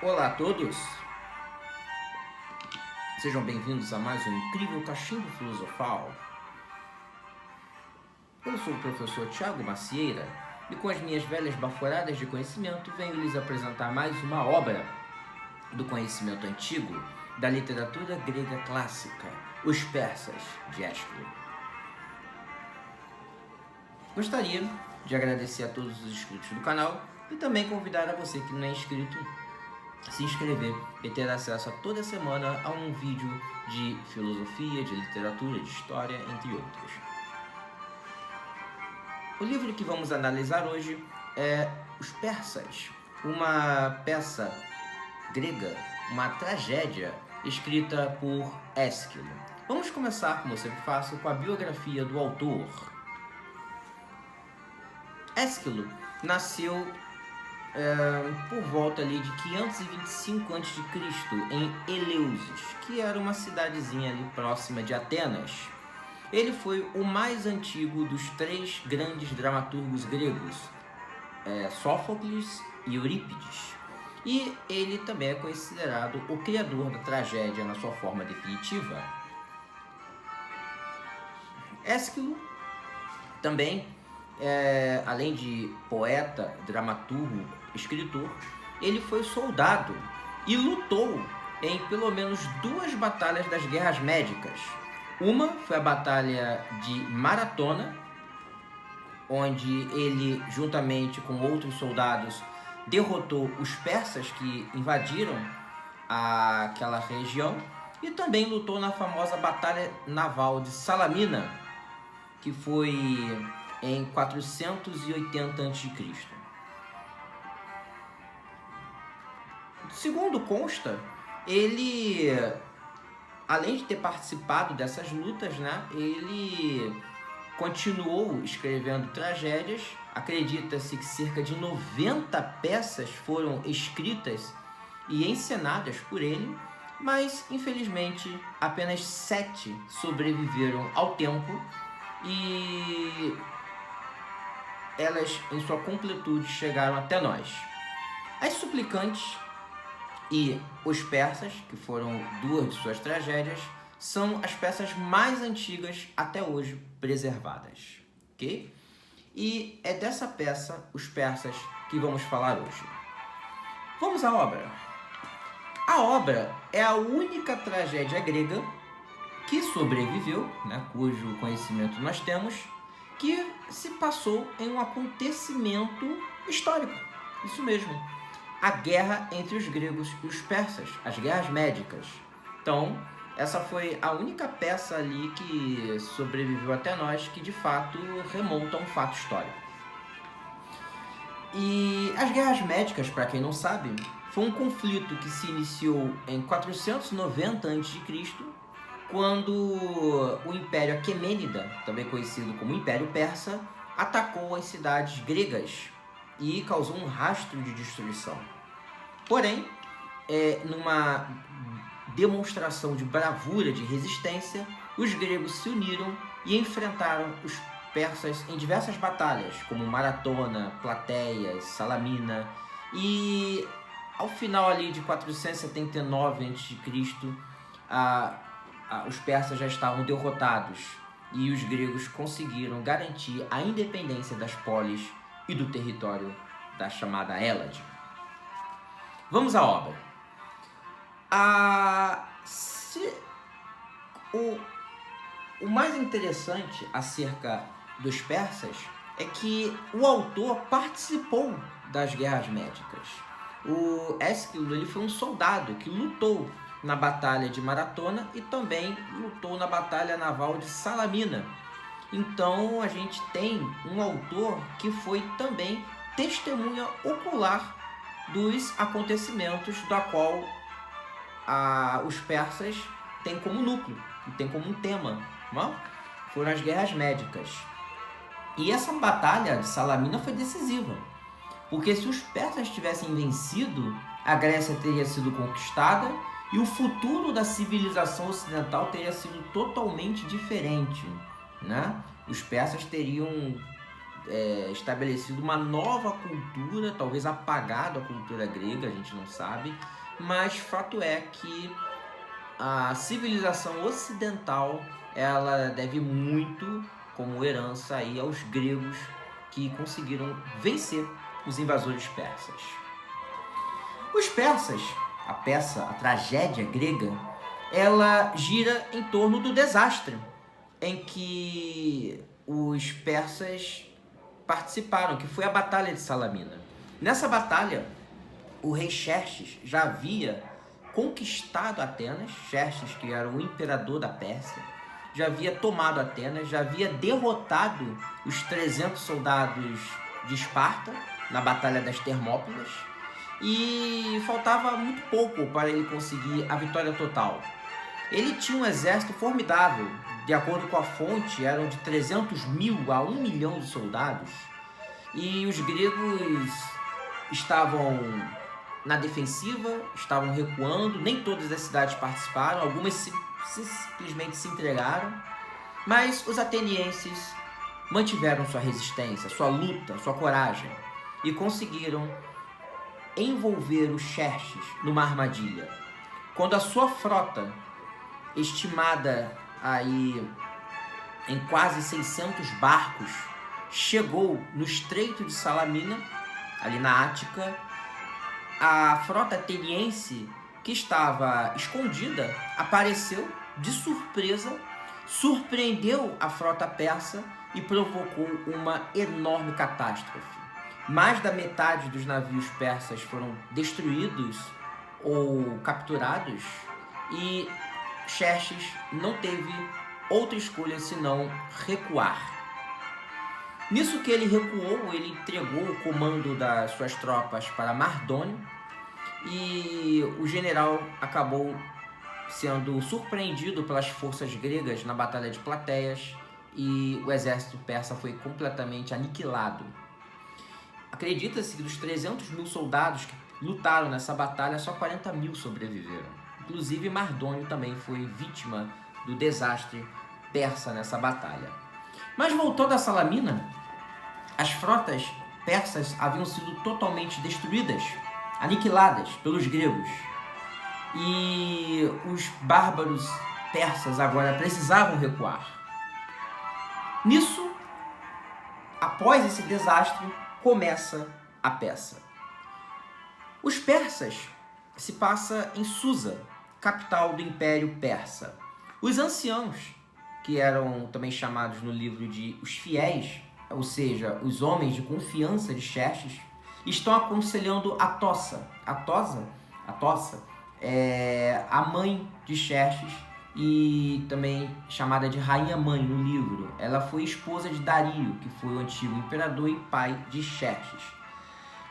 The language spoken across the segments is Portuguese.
Olá a todos, sejam bem-vindos a mais um incrível Cachimbo Filosofal. Eu sou o professor Tiago Macieira e com as minhas velhas baforadas de conhecimento venho lhes apresentar mais uma obra do conhecimento antigo da literatura grega clássica, Os Persas, de Ésquilo. Gostaria de agradecer a todos os inscritos do canal e também convidar a você que não é inscrito se inscrever e ter acesso a toda semana a um vídeo de filosofia, de literatura, de história, entre outros. O livro que vamos analisar hoje é Os Persas, uma peça grega, uma tragédia escrita por Ésquilo. Vamos começar, como eu sempre faço, com a biografia do autor. Ésquilo nasceu por volta ali de 525 a.C. em Eleusis, que era uma cidadezinha ali próxima de Atenas. Ele foi o mais antigo dos três grandes dramaturgos gregos, Sófocles e Eurípides. E ele também é considerado o criador da tragédia na sua forma definitiva. Ésquilo também, além de poeta, dramaturgo, escritor, ele foi soldado e lutou em pelo menos duas batalhas das Guerras Médicas. Uma foi a Batalha de Maratona, onde ele, juntamente com outros soldados, derrotou os persas que invadiram aquela região, e também lutou na famosa Batalha Naval de Salamina, que foi em 480 a.C. Segundo consta, ele, além de ter participado dessas lutas, ele continuou escrevendo tragédias. Acredita-se que cerca de 90 peças foram escritas e encenadas por ele, mas infelizmente apenas 7 sobreviveram ao tempo e elas, em sua completude, chegaram até nós. As Suplicantes e Os Persas, que foram duas de suas tragédias, são as peças mais antigas até hoje preservadas, ok? E é dessa peça, Os Persas, que vamos falar hoje. Vamos à obra. A obra é a única tragédia grega que sobreviveu, cujo conhecimento nós temos, que se passou em um acontecimento histórico. Isso mesmo. A guerra entre os gregos e os persas, as guerras médicas. Então, essa foi a única peça ali que sobreviveu até nós, que de fato remonta a um fato histórico. E as guerras médicas, para quem não sabe, foi um conflito que se iniciou em 490 a.C., quando o Império Aquemênida, também conhecido como Império Persa, atacou as cidades gregas e causou um rastro de destruição. Porém, numa demonstração de bravura, de resistência, os gregos se uniram e enfrentaram os persas em diversas batalhas, como Maratona, Plateias, Salamina, e ao final ali de 479 a.C., os persas já estavam derrotados e os gregos conseguiram garantir a independência das polis e do território da chamada Hélade. Vamos à obra. O mais interessante acerca dos persas é que o autor participou das guerras médicas. O Ésquilo, ele foi um soldado que lutou na Batalha de Maratona e também lutou na Batalha Naval de Salamina. Então a gente tem um autor que foi também testemunha ocular dos acontecimentos da qual os persas têm como núcleo, têm como um tema, não? Foram as guerras médicas. E essa batalha de Salamina foi decisiva, porque se os persas tivessem vencido, a Grécia teria sido conquistada e o futuro da civilização ocidental teria sido totalmente diferente, Os persas teriam estabelecido uma nova cultura, talvez apagado a cultura grega, a gente não sabe, mas fato é que a civilização ocidental ela deve muito como herança aí aos gregos que conseguiram vencer os invasores persas. Os persas, a tragédia grega, ela gira em torno do desastre em que os persas participaram, que foi a Batalha de Salamina. Nessa batalha, o rei Xerxes já havia conquistado Atenas, Xerxes, que era o imperador da Pérsia, já havia tomado Atenas, já havia derrotado os 300 soldados de Esparta na Batalha das Termópilas e faltava muito pouco para ele conseguir a vitória total. Ele tinha um exército formidável, de acordo com a fonte, eram de 300 mil a 1 milhão de soldados, e os gregos estavam na defensiva, estavam recuando, nem todas as cidades participaram, algumas simplesmente se entregaram, mas os atenienses mantiveram sua resistência, sua luta, sua coragem, e conseguiram envolver o Xerxes numa armadilha. Quando a sua frota, estimada aí em quase 600 barcos, chegou no Estreito de Salamina, ali na Ática, a frota ateniense, que estava escondida, apareceu de surpresa, surpreendeu a frota persa e provocou uma enorme catástrofe. Mais da metade dos navios persas foram destruídos ou capturados e Xerxes não teve outra escolha senão recuar. Nisso que ele recuou, ele entregou o comando das suas tropas para Mardônio e o general acabou sendo surpreendido pelas forças gregas na Batalha de Plateias e o exército persa foi completamente aniquilado. Acredita-se que dos 300 mil soldados que lutaram nessa batalha, só 40 mil sobreviveram. Inclusive Mardônio também foi vítima do desastre persa nessa batalha. Mas voltando a Salamina, as frotas persas haviam sido totalmente destruídas, aniquiladas pelos gregos. E os bárbaros persas agora precisavam recuar. Nisso, após esse desastre, começa a peça. Os persas se passa em Susa, capital do Império Persa. Os anciãos, que eram também chamados no livro de os fiéis, ou seja, os homens de confiança de Xerxes, estão aconselhando Atossa. Atossa é a mãe de Xerxes e também chamada de rainha-mãe no livro. Ela foi esposa de Dario, que foi o antigo imperador e pai de Xerxes.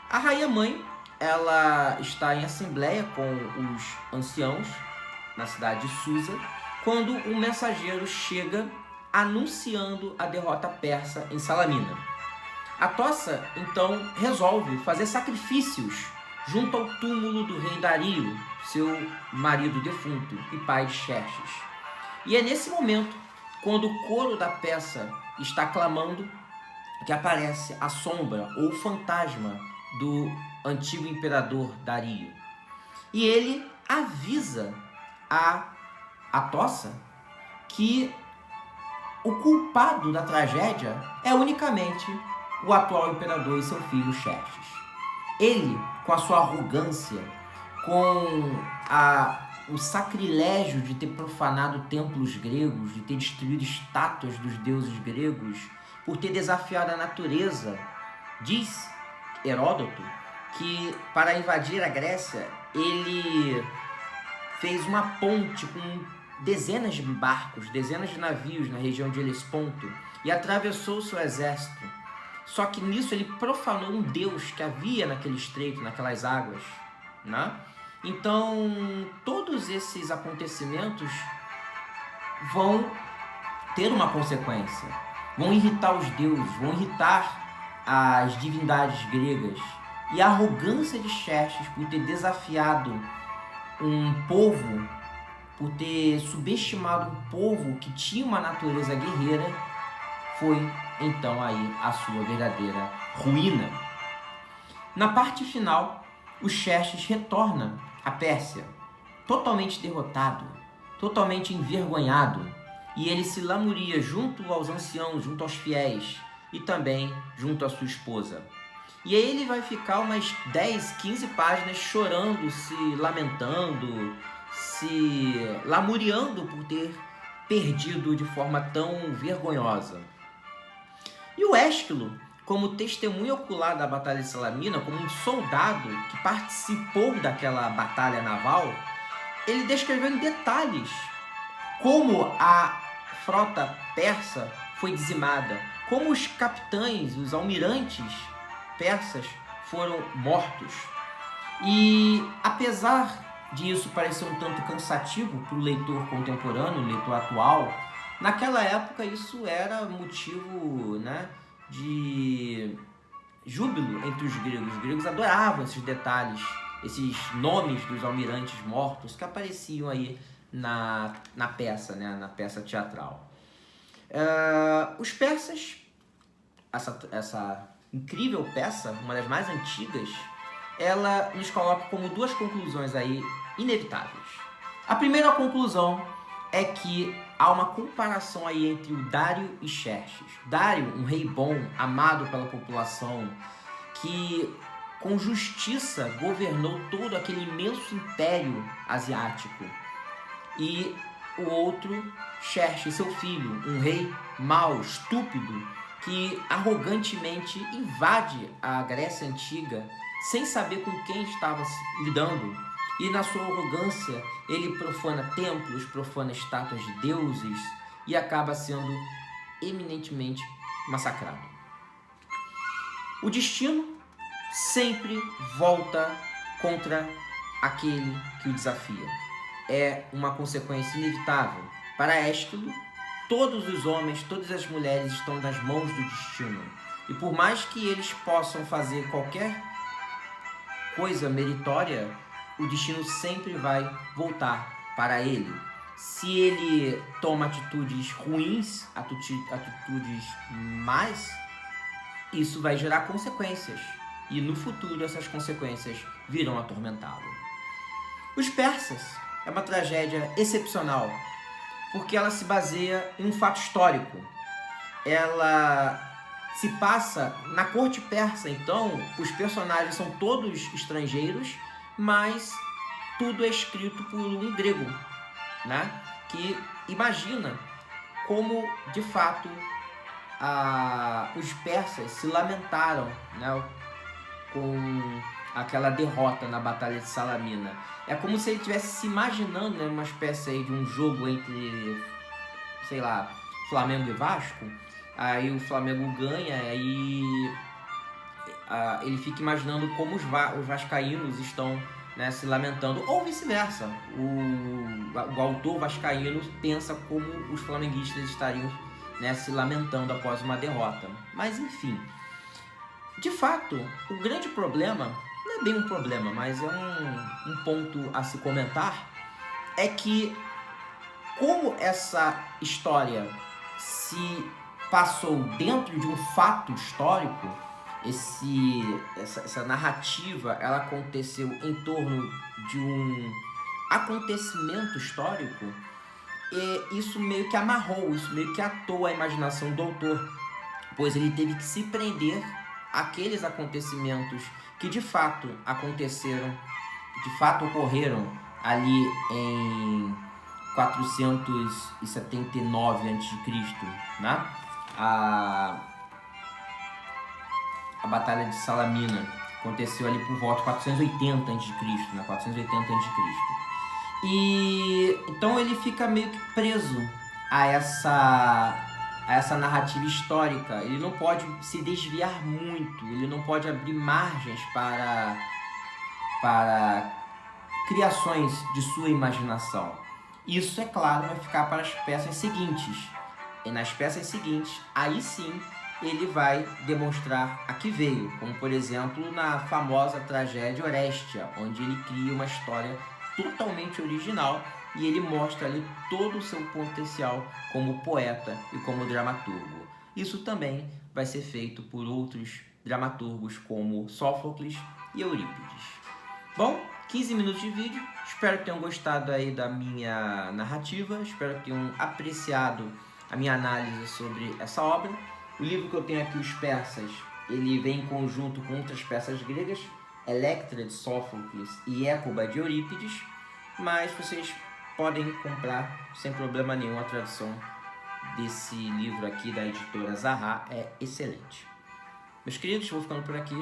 A rainha-mãe, ela está em assembleia com os anciãos na cidade de Susa, quando um mensageiro chega anunciando a derrota persa em Salamina. Atossa, então, resolve fazer sacrifícios junto ao túmulo do rei Dario, seu marido defunto e pai de Xerxes. E é nesse momento, quando o coro da peça está clamando, que aparece a sombra ou o fantasma do antigo imperador Dario. E ele avisa a Atossa que o culpado da tragédia é unicamente o atual imperador e seu filho Xerxes. Ele, com a sua arrogância, com o sacrilégio de ter profanado templos gregos, de ter destruído estátuas dos deuses gregos, por ter desafiado a natureza, diz Heródoto que para invadir a Grécia ele fez uma ponte com dezenas de barcos, dezenas de navios na região de Helesponto e atravessou seu exército. Só que nisso ele profanou um deus que havia naquele estreito, naquelas águas, né? Então, todos esses acontecimentos vão ter uma consequência, vão irritar os deuses, vão irritar as divindades gregas. E a arrogância de Xerxes por ter desafiado um povo, por ter subestimado um povo que tinha uma natureza guerreira, foi então aí a sua verdadeira ruína. Na parte final, o Xerxes retorna à Pérsia, totalmente derrotado, totalmente envergonhado, e ele se lamuria junto aos anciãos, junto aos fiéis e também junto à sua esposa. E aí ele vai ficar umas 10, 15 páginas chorando, se lamentando, se lamuriando por ter perdido de forma tão vergonhosa. E o Ésquilo, como testemunha ocular da Batalha de Salamina, como um soldado que participou daquela batalha naval, ele descreveu em detalhes como a frota persa foi dizimada, como os capitães, os almirantes persas foram mortos. E apesar disso parecer um tanto cansativo para o leitor contemporâneo, o leitor atual, naquela época isso era motivo, né, de júbilo entre os gregos. Os gregos adoravam esses detalhes, esses nomes dos almirantes mortos que apareciam aí na peça, né, na peça teatral. Os persas, essa incrível peça, uma das mais antigas, ela nos coloca como duas conclusões aí inevitáveis. A primeira conclusão é que há uma comparação aí entre o Dário e Xerxes. Dário, um rei bom, amado pela população, que com justiça governou todo aquele imenso império asiático. E o outro, Xerxes, seu filho, um rei mau, estúpido, que arrogantemente invade a Grécia Antiga sem saber com quem estava lidando. E na sua arrogância, ele profana templos, profana estátuas de deuses e acaba sendo eminentemente massacrado. O destino sempre volta contra aquele que o desafia. É uma consequência inevitável. Para Ésquilo, todos os homens, todas as mulheres estão nas mãos do destino. E por mais que eles possam fazer qualquer coisa meritória, o destino sempre vai voltar para ele. Se ele toma atitudes ruins, atitudes más, isso vai gerar consequências. E no futuro essas consequências virão atormentá-lo. Os persas é uma tragédia excepcional, porque ela se baseia em um fato histórico. Ela se passa na corte persa, então os personagens são todos estrangeiros, mas tudo é escrito por um grego, né? Que imagina como, de fato, os persas se lamentaram, né, com aquela derrota na Batalha de Salamina. É como se ele estivesse se imaginando, né, uma espécie aí de um jogo entre, sei lá, Flamengo e Vasco. Aí o Flamengo ganha, aí ele fica imaginando como os vascaínos estão, né, se lamentando, ou vice-versa. O autor vascaíno pensa como os flamenguistas estariam, né, se lamentando após uma derrota. Mas enfim, de fato, o grande problema, não é bem um problema, mas é um ponto a se comentar, é que como essa história se passou dentro de um fato histórico, essa narrativa ela aconteceu em torno de um acontecimento histórico, e isso meio que amarrou, isso meio que atou a imaginação do autor, pois ele teve que se prender àqueles acontecimentos que de fato aconteceram, de fato ocorreram ali em 479 a.C., né? A Batalha de Salamina aconteceu ali por volta de 480 a.C., né? 480 a.C. E então ele fica meio que preso a essa narrativa histórica. Ele não pode se desviar muito, ele não pode abrir margens para criações de sua imaginação. Isso, é claro, vai ficar para as peças seguintes. E nas peças seguintes, aí sim, ele vai demonstrar a que veio, como por exemplo na famosa tragédia Orestia, onde ele cria uma história totalmente original e ele mostra ali todo o seu potencial como poeta e como dramaturgo. isso também vai ser feito por outros dramaturgos como Sófocles e Eurípides. Bom, 15 minutos de vídeo, espero que tenham gostado aí da minha narrativa, espero que tenham apreciado a minha análise sobre essa obra. O livro que eu tenho aqui, Os Persas, ele vem em conjunto com outras peças gregas, Electra de Sófocles e Écuba de Eurípides, mas vocês podem comprar sem problema nenhum. A tradução desse livro aqui da editora Zaha é excelente. Meus queridos, vou ficando por aqui.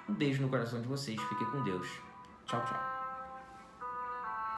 Um beijo no coração de vocês. Fiquem com Deus. Tchau, tchau.